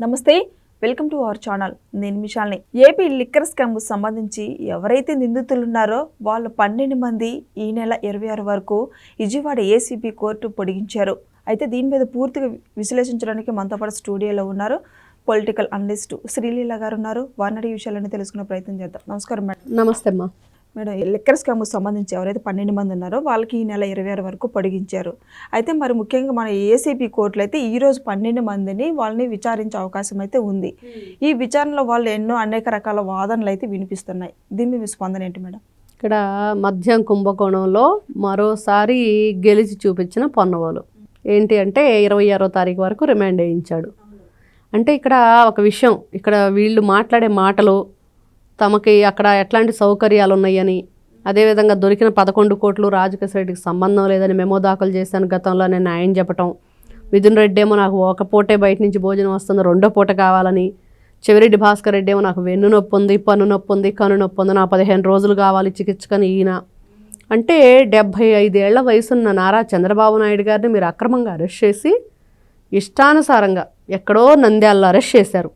నమస్తే, welcome to our channel. నేను మిషాల్ని. AP liquor scam కు సంబంధించి ఎవరైతే నిందితులు ఉన్నారో వాళ్ళు 12 మంది ఈ నెల 26 వరకు విజయవాడ ఏసీబీ కోర్టు పొడిగించారు. అయితే దీని మీద పూర్తిగా విశ్లేషించడానికి మనతో పాటు స్టూడియోలో ఉన్నారు పొలిటికల్ అనలిస్ట్ శ్రీలీల గారు ఉన్నారు. వారిని విషయాలన్నీ తెలుసుకునే ప్రయత్నం చేద్దాం. నమస్కారం మేడం. నమస్తే అమ్మా. మేడం, లిక్కర్ స్కామ్కు సంబంధించి ఎవరైతే 12 మంది ఉన్నారో వాళ్ళకి ఈ నెల 26 వరకు పొడిగించారు. అయితే మరి ముఖ్యంగా మన ఏసీబీ కోర్టులో అయితే ఈరోజు 12 మందిని వాళ్ళని విచారించే అవకాశం అయితే ఉంది. ఈ విచారణలో వాళ్ళు అనేక రకాల వాదనలు అయితే వినిపిస్తున్నాయి. దీని మీ స్పందన ఏంటి మేడం? ఇక్కడ మద్యం కుంభకోణంలో మరోసారి గెలిచి చూపించిన పొన్నవాళ్ళు ఏంటి అంటే 26వ తారీఖు వరకు రిమాండ్ వేయించాడు. అంటే ఇక్కడ ఒక విషయం, ఇక్కడ వీళ్ళు మాట్లాడే మాటలు తమకి అక్కడ ఎట్లాంటి సౌకర్యాలు ఉన్నాయని, అదేవిధంగా దొరికిన 11 కోట్లు రాజకేశ్వర రెడ్డికి సంబంధం లేదని మెమో దాఖలు చేశాను గతంలో నేను న్యాయం చెప్పటం, మిథున్ రెడ్డి ఏమో నాకు ఒక పూటే బయట నుంచి భోజనం వస్తుంది, 2వ పూట కావాలని, చెవిరెడ్డి భాస్కర్ రెడ్డి ఏమో నాకు వెన్ను నొప్పి ఉంది, పన్ను నొప్పి ఉంది, కన్ను నొప్పి ఉంది, నా 15 రోజులు కావాలి చికిత్సకని ఈయన. అంటే 75 ఏళ్ల వయసున్న నారా చంద్రబాబు నాయుడు గారిని మీరు అక్రమంగా అరెస్ట్ చేసి ఇష్టానుసారంగా ఎక్కడో నంద్యాలలో అరెస్ట్ చేశారు.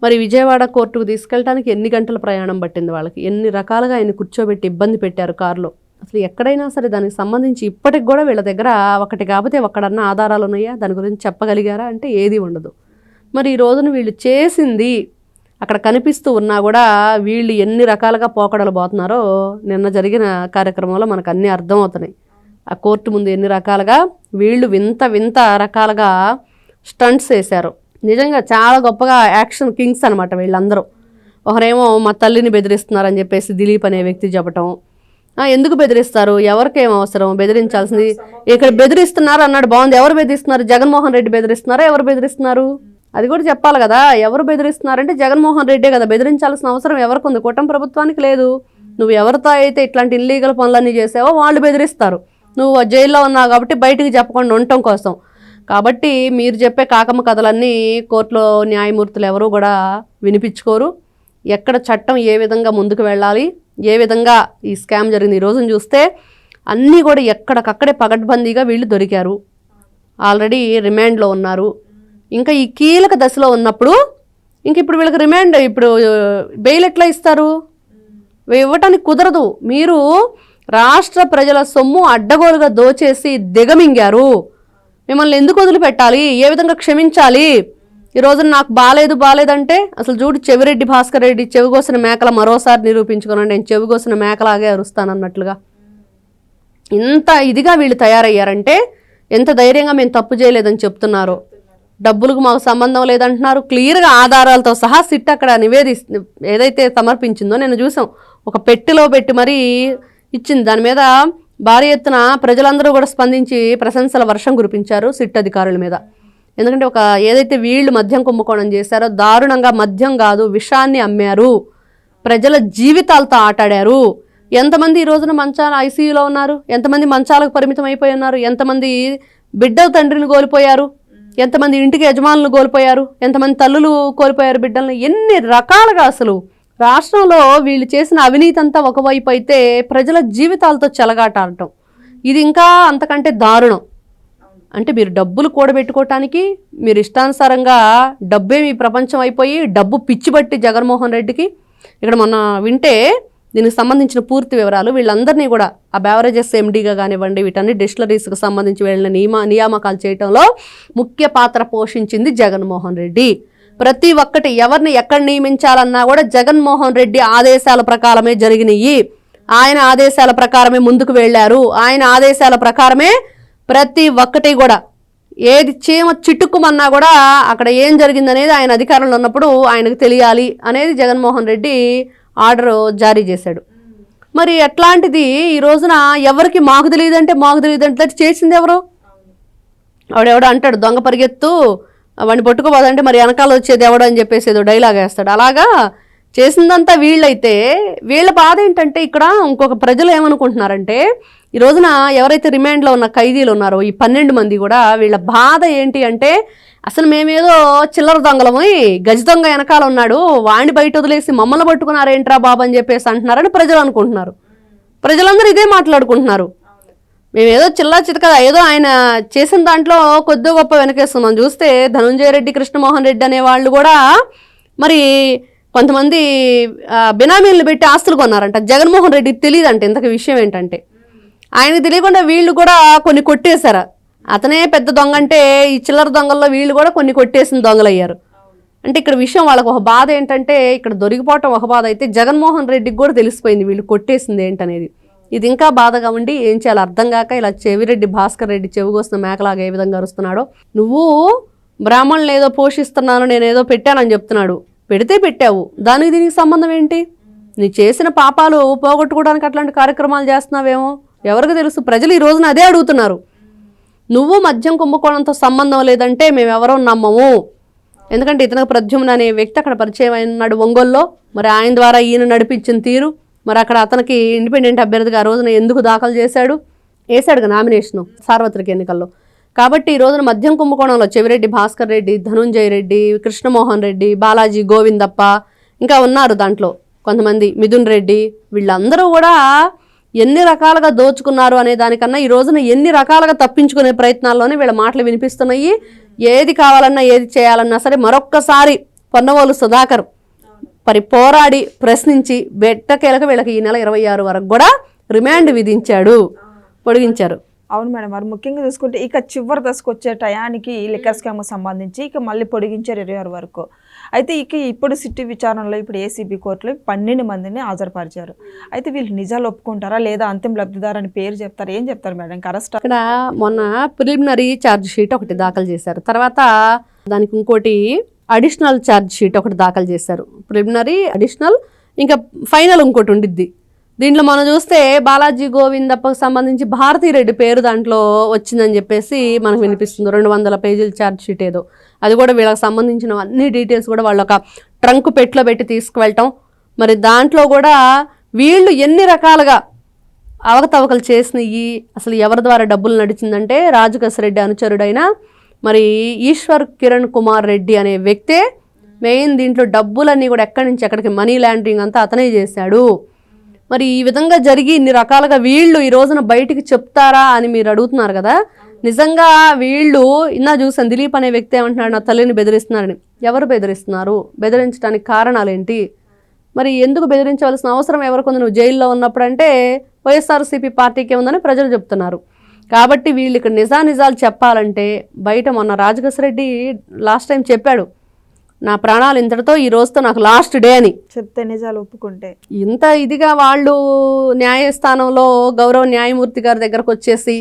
మరి విజయవాడ కోర్టుకు తీసుకెళ్ళడానికి ఎన్ని గంటల ప్రయాణం పట్టింది వాళ్ళకి, ఎన్ని రకాలుగా ఆయన కూర్చోబెట్టి ఇబ్బంది పెట్టారు కారులో. అసలు ఎక్కడైనా సరే దానికి సంబంధించి ఇప్పటికి కూడా వీళ్ళ దగ్గర ఒకటి కాకపోతే ఒక్కడన్నా ఆధారాలు ఉన్నాయా, దాని గురించి చెప్పగలిగారా అంటే ఏది ఉండదు. మరి ఈ రోజున వీళ్ళు చేసింది అక్కడ కనిపిస్తూ ఉన్నా కూడా వీళ్ళు ఎన్ని రకాలుగా పోకడలు పోతున్నారో నిన్న జరిగిన కార్యక్రమంలో మనకు అన్నీ అర్థమవుతున్నాయి. ఆ కోర్టు ముందు ఎన్ని రకాలుగా వీళ్ళు వింత రకాలుగా స్టంట్స్ వేశారు. నిజంగా చాలా గొప్పగా యాక్షన్ కింగ్స్ అనమాట వీళ్ళందరూ. ఒకరేమో మా తల్లిని బెదిరిస్తున్నారని చెప్పేసి దిలీప్ అనే వ్యక్తి చెప్పటం. ఎందుకు బెదిరిస్తారు, ఎవరికేం అవసరం బెదిరించాల్సింది, ఇక్కడ బెదిరిస్తున్నారు అన్నాడు బాగుంది. ఎవరు బెదిరిస్తున్నారు? జగన్మోహన్ రెడ్డి బెదిరిస్తున్నారా? ఎవరు బెదిరిస్తున్నారు అది కూడా చెప్పాలి కదా. ఎవరు బెదిరిస్తున్నారంటే జగన్మోహన్ రెడ్డే కదా. బెదిరించాల్సిన అవసరం ఎవరికి ఉంది? కూటమి ప్రభుత్వానికి లేదు. నువ్వు ఎవరితో అయితే ఇట్లాంటి ఇల్లీగల్ పనులన్నీ చేసావో వాళ్ళు బెదిరిస్తారు. నువ్వు జైల్లో ఉన్నావు కాబట్టి బయటికి చెప్పకుండా ఉండటం కోసం. కాబట్టి మీరు చెప్పే కాకమ్మ కథలన్నీ కోర్టులో న్యాయమూర్తులు ఎవరు కూడా వినిపించుకోరు. ఎక్కడ చట్టం ఏ విధంగా ముందుకు వెళ్ళాలి, ఏ విధంగా ఈ స్కామ్ జరిగింది, ఈ రోజున చూస్తే అన్నీ కూడా ఎక్కడికక్కడే పగడ్బందీగా వీళ్ళు దొరికారు. ఆల్రెడీ రిమాండ్లో ఉన్నారు. ఇంకా ఈ కీలక దశలో ఉన్నప్పుడు ఇప్పుడు వీళ్ళకి రిమాండ్, ఇప్పుడు బెయిల్ ఎట్లా ఇస్తారు? ఇవ్వటానికి కుదరదు. మీరు రాష్ట్ర ప్రజల సొమ్ము అడ్డగోలుగా దోచేసి దిగమింగారు. మిమ్మల్ని ఎందుకు వదిలిపెట్టాలి? ఏ విధంగా క్షమించాలి? ఈ రోజున నాకు బాలేదంటే అసలు చూడు, చెవిరెడ్డి భాస్కర్ రెడ్డి చెవిగోసిన మేకల మరోసారి నిరూపించుకున్నాను, నేను చెవిగోసిన మేకలాగే అరుస్తానన్నట్లుగా. ఇంత ఇదిగా వీళ్ళు తయారయ్యారంటే ఎంత ధైర్యంగా మేము తప్పు చేయలేదని చెప్తున్నారు. డబ్బులకు మాకు సంబంధం లేదంటున్నారు. క్లియర్గా ఆధారాలతో సహా సిట్ అక్కడ ఏదైతే సమర్పించిందో నేను చూసాం. ఒక పెట్టెలో పెట్టి మరీ ఇచ్చింది. దాని మీద భారీ ఎత్తున ప్రజలందరూ కూడా స్పందించి ప్రశంసల వర్షం కురిపించారు సిట్ అధికారుల మీద. ఎందుకంటే ఏదైతే వీళ్ళు మద్యం కుంభకోణం చేశారో దారుణంగా మద్యం కాదు విషాన్ని అమ్మారు, ప్రజల జీవితాలతో ఆటాడారు. ఎంతమంది ఈ రోజున ఐసీయూలో ఉన్నారు, ఎంతమంది మంచాలకు పరిమితం అయిపోయి ఉన్నారు, ఎంతమంది బిడ్డల తండ్రిని కోల్పోయారు, ఎంతమంది ఇంటికి యజమానులు కోల్పోయారు, ఎంతమంది తల్లులు కోల్పోయారు బిడ్డలను. ఎన్ని రకాలుగా అసలు రాష్ట్రంలో వీళ్ళు చేసిన అవినీతి అంతా ఒకవైపు అయితే ప్రజల జీవితాలతో చెలగాట ఆడటం ఇది ఇంకా అంతకంటే దారుణం. అంటే మీరు డబ్బులు కూడబెట్టుకోవటానికి మీరు ఇష్టానుసారంగా డబ్బే మీ ప్రపంచం అయిపోయి డబ్బు పిచ్చిబట్టి జగన్మోహన్ రెడ్డికి. ఇక్కడ మొన్న వింటే దీనికి సంబంధించిన పూర్తి వివరాలు వీళ్ళందరినీ కూడా ఆ బెవరేజెస్ ఎండీగా కానివ్వండి, వీటన్ని డిస్టిలరీస్కి సంబంధించి వీళ్ళని నియామకాలు చేయడంలో ముఖ్య పాత్ర పోషించింది జగన్మోహన్ రెడ్డి. ప్రతి ఒక్కటి ఎవరిని ఎక్కడ నియమించాలన్నా కూడా జగన్మోహన్ రెడ్డి ఆదేశాల ప్రకారమే జరిగినాయి. ఆయన ఆదేశాల ప్రకారమే ముందుకు వెళ్ళారు. ఆయన ఆదేశాల ప్రకారమే ప్రతి ఒక్కటి కూడా ఏది చీమ చిట్టుకుమన్నా కూడా అక్కడ ఏం జరిగిందనేది ఆయన అధికారంలో ఉన్నప్పుడు ఆయనకు తెలియాలి అనేది జగన్మోహన్ రెడ్డి ఆర్డర్ జారీ చేశాడు. మరి అట్లాంటిది ఈ రోజున ఎవరికి మాకు తెలియదంటే చేసింది ఎవరు? ఆవిడెవడో అంటాడు దొంగ పరిగెత్తు వాడిని పట్టుకోపోదంటే మరి వెనకాల వచ్చేది ఎవడో అని చెప్పేసి ఏదో డైలాగ్ వేస్తాడు. అలాగా చేసిందంతా వీళ్ళైతే వీళ్ళ బాధ ఏంటంటే ఇక్కడ ఇంకొక ప్రజలు ఏమనుకుంటున్నారంటే ఈ రోజున ఎవరైతే రిమాండ్లో ఉన్న ఖైదీలు ఉన్నారో ఈ 12 మంది కూడా వీళ్ళ బాధ ఏంటి అంటే అసలు మేమేదో చిల్లర దొంగలమై గజ దొంగ వెనకాల ఉన్నాడు, వాడిని బయట వదిలేసి మమ్మల్ని పట్టుకున్నారేంట్రా బాబు అని చెప్పేసి అంటున్నారని ప్రజలు అనుకుంటున్నారు. ప్రజలందరూ ఇదే మాట్లాడుకుంటున్నారు. మేమేదో చిల్లా చితక ఏదో ఆయన చేసిన దాంట్లో కొద్ది గొప్ప వెనకేస్తున్నాం. చూస్తే ధనుంజయ రెడ్డి, కృష్ణమోహన్ రెడ్డి అనే వాళ్ళు కూడా మరి కొంతమంది బినామీలను పెట్టి ఆస్తులు కొన్నారంట. జగన్మోహన్ రెడ్డికి తెలియదంట. ఇంతకు విషయం ఏంటంటే ఆయనకు తెలియకుండా వీళ్ళు కూడా కొన్ని కొట్టేశారు. అతనే పెద్ద దొంగ అంటే ఈ చిల్లర దొంగల్లో వీళ్ళు కూడా కొన్ని కొట్టేసిన దొంగలయ్యారు. అంటే ఇక్కడ విషయం వాళ్ళకు ఒక బాధ ఏంటంటే ఇక్కడ దొరికిపోవటం ఒక బాధ అయితే జగన్మోహన్ రెడ్డికి కూడా తెలిసిపోయింది వీళ్ళు కొట్టేసింది ఏంటనేది. ఇది ఇంకా బాధగా ఉండి ఏం చేయాలో అర్థం కాక ఇలా చెవిరెడ్డి భాస్కర్ రెడ్డి చెవిగోసిన మేకలాగా ఏ విధంగా అరుస్తున్నాడో. నువ్వు బ్రాహ్మణులు ఏదో పోషిస్తున్నాను, నేనేదో పెట్టానని చెప్తున్నాడు. పెడితే పెట్టావు, దానికి దీనికి సంబంధం ఏంటి? నీ చేసిన పాపాలు పోగొట్టుకోవడానికి అట్లాంటి కార్యక్రమాలు చేస్తున్నావేమో ఎవరికి తెలుసు. ప్రజలు ఈ రోజున అదే అడుగుతున్నారు. నువ్వు మద్యం కుంభకోణంతో సంబంధం లేదంటే మేము ఎవరో నమ్మము. ఎందుకంటే ఇతనికి ప్రద్యుమ్న అనే వ్యక్తి అక్కడ పరిచయం అయినాడు ఒంగోలులో. మరి ఆయన ద్వారా ఈయన నడిపించిన తీరు, మరి అక్కడ అతనికి ఇండిపెండెంట్ అభ్యర్థిగా ఆ రోజున ఎందుకు దాఖలు వేశాడుగా నామినేషను సార్వత్రిక ఎన్నికల్లో. కాబట్టి ఈ రోజున మద్యం కుంభకోణంలో చెవిరెడ్డి భాస్కర్ రెడ్డి, ధనుంజయ రెడ్డి, కృష్ణమోహన్ రెడ్డి, బాలాజీ గోవిందప్ప, ఇంకా ఉన్నారు దాంట్లో కొంతమంది, మిథున్ రెడ్డి, వీళ్ళందరూ కూడా ఎన్ని రకాలుగా దోచుకున్నారు అనే దానికన్నా ఈ రోజున ఎన్ని రకాలుగా తప్పించుకునే ప్రయత్నాల్లోనే వీళ్ళ మాటలు వినిపిస్తున్నాయి. ఏది కావాలన్నా ఏది చేయాలన్నా సరే మరొక్కసారి పొన్నవోలు సుధాకర్ పోరాడి ప్రశ్నించి బెట్టకేలకు వీళ్ళకి ఈ నెల 26 వరకు కూడా రిమాండ్ విధించాడు, పొడిగించారు. అవును మేడం. మరి ముఖ్యంగా చూసుకుంటే ఇక చివరి దశకు వచ్చే టయానికి లిక్కర్ స్కామ్ సంబంధించి ఇక మళ్ళీ పొడిగించారు 26 వరకు. అయితే ఇక ఇప్పుడు సిట్టి విచారణలో ఇప్పుడు ఏసీబీ కోర్టులో 12 మందిని హాజరుపరిచారు. అయితే వీళ్ళు నిజాలు ఒప్పుకుంటారా లేదా అంతిమ లబ్ధిదారు అని పేరు చెప్తారు, ఏం చెప్తారు మేడం? అరెస్ట్ ఇక్కడ మొన్న ప్రిలిమినరీ ఛార్జ్ షీట్ ఒకటి దాఖలు చేశారు. తర్వాత దానికి ఇంకోటి అడిషనల్ ఛార్జ్ షీట్ ఒకటి దాఖలు చేశారు. ప్రిలిమినరీ, అడిషనల్, ఇంకా ఫైనల్ ఇంకోటి ఉండిద్ది. దీంట్లో మనం చూస్తే బాలాజీ గోవిందప్పకు సంబంధించి భారతీరెడ్డి పేరు దాంట్లో వచ్చిందని చెప్పేసి మనకు వినిపిస్తుంది. 200 పేజీల ఛార్జ్ షీట్ ఏదో. అది కూడా వీళ్ళకి సంబంధించిన అన్ని డీటెయిల్స్ కూడా వాళ్ళు ఒక ట్రంక్ పెట్లో పెట్టి తీసుకువెళ్ళటం. మరి దాంట్లో కూడా వీళ్ళు ఎన్ని రకాలుగా అవకతవకలు చేసినవి, అసలు ఎవరి ద్వారా డబ్బులు నడిచిందంటే రాజకేశ్ రెడ్డి అనుచరుడైన మరి ఈశ్వర్ కిరణ్ కుమార్ రెడ్డి అనే వ్యక్తే మెయిన్. దీంట్లో డబ్బులన్నీ కూడా ఎక్కడి నుంచి ఎక్కడికి మనీ లాండరింగ్ అంతా అతనే చేశాడు. మరి ఈ విధంగా జరిగి ఇన్ని రకాలుగా వీళ్ళు ఈ రోజున బయటికి చెప్తారా అని మీరు అడుగుతున్నారు కదా. నిజంగా వీళ్ళు చూసాను దిలీప్ అనే వ్యక్తి ఏమంటున్నాడు, నా తల్లిని బెదిరిస్తున్నారని. ఎవరు బెదిరిస్తున్నారు? బెదిరించడానికి కారణాలు ఏంటి? మరి ఎందుకు బెదిరించవలసిన అవసరం ఎవరికి ఉంది? నువ్వు జైల్లో ఉన్నప్పుడు అంటే వైఎస్ఆర్సీపీ పార్టీకే ఉందని ప్రజలు చెప్తున్నారు. కాబట్టి వీళ్ళు ఇక్కడ నిజాలు చెప్పాలంటే బయట మొన్న రాజకేశ్ రెడ్డి లాస్ట్ టైం చెప్పాడు, నా ప్రాణాలు ఇంతటితో ఈ రోజుతో నాకు లాస్ట్ డే అని. చెప్తే నిజాలు ఒప్పుకుంటే ఇంత ఇదిగా వాళ్ళు న్యాయస్థానంలో గౌరవ న్యాయమూర్తి గారి దగ్గరకు వచ్చేసి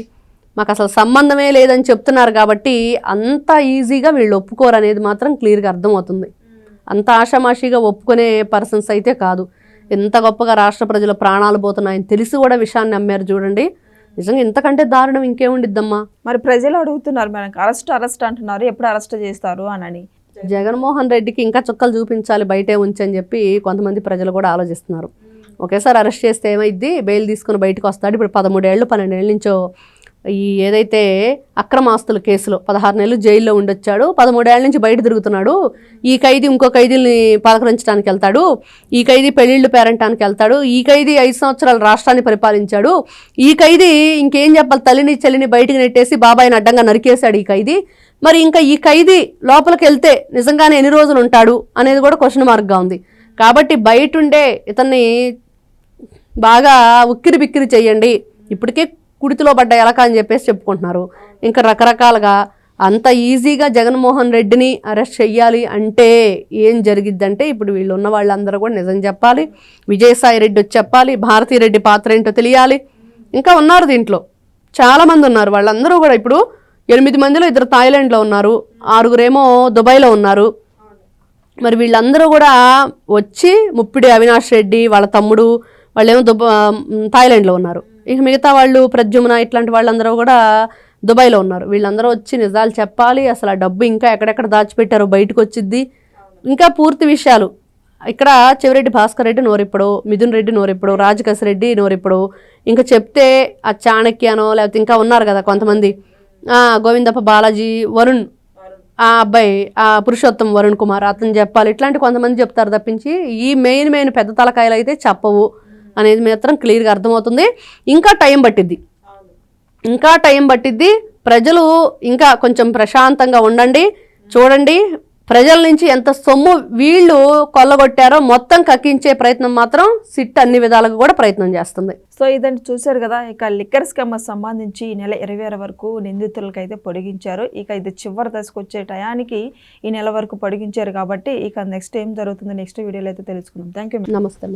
మాకు అసలు సంబంధమే లేదని చెప్తున్నారు. కాబట్టి అంత ఈజీగా వీళ్ళు ఒప్పుకోరు అనేది మాత్రం క్లియర్గా అర్థమవుతుంది. అంత ఆషామాషిగా ఒప్పుకునే పర్సన్స్ అయితే కాదు. ఎంత గొప్పగా రాష్ట్ర ప్రజల ప్రాణాలు పోతున్నాయని తెలిసి కూడా విషయాన్ని నమ్మారు చూడండి. నిజంగా ఇంతకంటే దారుణం ఇంకేముండిద్దమ్మా. మరి ప్రజలు అడుగుతున్నారు మేడం, అరెస్ట్ అంటున్నారు, ఎప్పుడు అరెస్ట్ చేస్తారు అని. జగన్మోహన్ రెడ్డికి ఇంకా చుక్కలు చూపించాలి, బయటే ఉంచని చెప్పి కొంతమంది ప్రజలు కూడా ఆలోచిస్తున్నారు. ఒకేసారి అరెస్ట్ చేస్తే ఏమైద్ది, బెయిల్ తీసుకుని బయటకు వస్తాడు. ఇప్పుడు 13 ఏళ్ళు 12 ఏళ్ళ నుంచో ఈ ఏదైతే అక్రమాస్తుల కేసులో 16 నెలలు జైల్లో ఉండొచ్చాడు. 13 ఏళ్ళ నుంచి బయట తిరుగుతున్నాడు. ఈ ఖైదీ ఇంకో ఖైదీల్ని పలకరించడానికి వెళ్తాడు, ఈ ఖైదీ పెళ్లిళ్ళు పేరంటానికి వెళ్తాడు, ఈ ఖైదీ 5 సంవత్సరాలు రాష్ట్రాన్ని పరిపాలించాడు, ఈ ఖైదీ ఇంకేం చెప్పాలి తల్లిని చెల్లిని బయటికి నెట్టేసి బాబాయిని అడ్డంగా నరికేశాడు ఈ ఖైదీ. మరి ఇంకా ఈ ఖైదీ లోపలికి వెళ్తే నిజంగానే ఎన్ని రోజులు ఉంటాడు అనేది కూడా క్వశ్చన్ మార్క్గా ఉంది. కాబట్టి బయట ఉండే ఇతన్ని బాగా ఉక్కిరి బిక్కిరి చెయ్యండి, ఇప్పటికే కుడితిలో పడ్డ ఎలక అని చెప్పేసి చెప్పుకుంటున్నారు. ఇంకా రకరకాలుగా అంత ఈజీగా జగన్మోహన్ రెడ్డిని అరెస్ట్ చెయ్యాలి అంటే ఏం జరిగిద్దంటే ఇప్పుడు వీళ్ళు ఉన్న వాళ్ళందరూ కూడా నిజం చెప్పాలి, విజయసాయి రెడ్డి వచ్చి చెప్పాలి, భారతీరెడ్డి పాత్ర ఏంటో తెలియాలి. ఇంకా ఉన్నారు దీంట్లో చాలామంది ఉన్నారు. వాళ్ళందరూ కూడా ఇప్పుడు 8 మందిలో 2 థాయిలాండ్లో ఉన్నారు, 6 దుబాయ్లో ఉన్నారు. మరి వీళ్ళందరూ కూడా వచ్చి ముప్పిడి అవినాష్ రెడ్డి వాళ్ళ తమ్ముడు వాళ్ళేమో థాయిలాండ్లో ఉన్నారు. ఇక మిగతా వాళ్ళు ప్రద్యుమ్న ఇట్లాంటి వాళ్ళందరూ కూడా దుబాయ్లో ఉన్నారు. వీళ్ళందరూ వచ్చి నిజాలు చెప్పాలి. అసలు ఆ డబ్బు ఇంకా ఎక్కడెక్కడ దాచిపెట్టారో బయటకు వచ్చిద్ది. ఇంకా పూర్తి విషయాలు ఇక్కడ చెవిరెడ్డి భాస్కర్ రెడ్డి నోరిప్పుడు, మిథున్ రెడ్డి నోరిప్పుడు, రాజకేశ్ రెడ్డి నోరిప్పుడు. ఇంకా చెప్తే ఆ చాణక్యనో లేకపోతే ఇంకా ఉన్నారు కదా కొంతమంది, గోవిందప్ప, బాలాజీ, వరుణ్, ఆ అబ్బాయి పురుషోత్తం వరుణ్ కుమార్ అతను చెప్పాలి. ఇట్లాంటి కొంతమంది చెప్తారు తప్పించి ఈ మెయిన్ పెద్ద తలకాయలు అయితే చెప్పవు అనేది మాత్రం క్లియర్గా అర్థమవుతుంది. ఇంకా టైం పట్టిద్ది. ఇంకా టైం పట్టిద్ది. ప్రజలు ఇంకా కొంచెం ప్రశాంతంగా ఉండండి. చూడండి ప్రజల నుంచి ఎంత సొమ్ము వీళ్ళు కొల్లగొట్టారో మొత్తం కక్కించే ప్రయత్నం మాత్రం సిట్ అన్ని విధాలుగా కూడా ప్రయత్నం చేస్తుంది. సో ఇదండి చూశారు కదా, ఇక లిక్కర్ స్కామ్ సంబంధించి ఈ నెల 26 వరకు నిందితులకు అయితే పొడిగించారు. ఇక ఇది చివరి దశకు వచ్చే టయానికి ఈ నెల వరకు పొడిగించారు కాబట్టి ఇక నెక్స్ట్ ఏం జరుగుతుంది నెక్స్ట్ వీడియోలో అయితే తెలుసుకుందాం. Thank you. నమస్తే.